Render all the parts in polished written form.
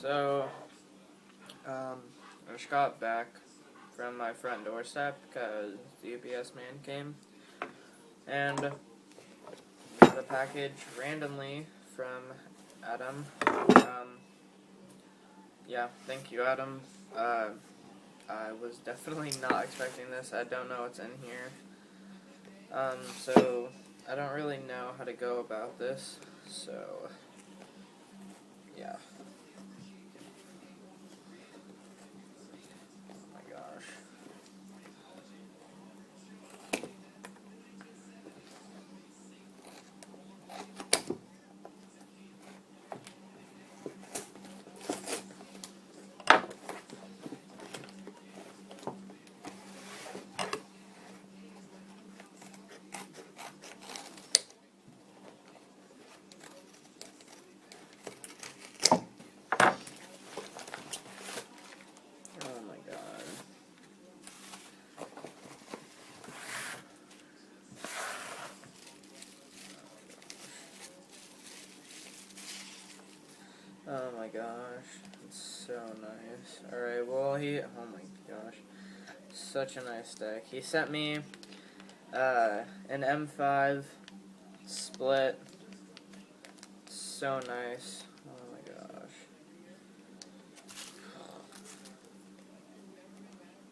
So, I just got back from my front doorstep because the UPS man came and got a package randomly from Adam. Yeah, thank you, Adam. I was definitely not expecting this. I don't know what's in here. So I don't really know how to go about this. So, yeah. Oh my gosh. Oh my god. Oh my gosh. It's so nice. Alright, well oh my gosh. Such a nice deck. He sent me an M5 split. So nice. Oh my gosh.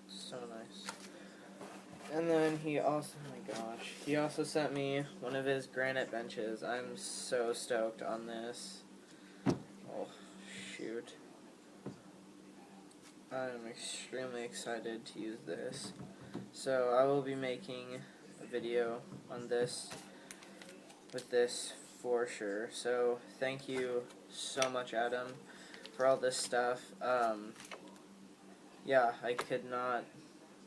So nice. And then he also, oh my gosh, he also sent me one of his granite benches. I'm so stoked on this. Oh, shoot. I'm extremely excited to use this. So I will be making a video on this, with this for sure. So thank you so much, Adam, for all this stuff. Yeah, I could not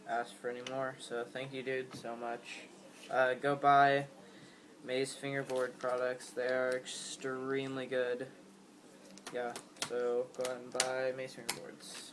ask for any more. So thank you, dude, so much. Go buy May's Fingerboard products. They are extremely good. Yeah, so go ahead and buy May's Fingerboards.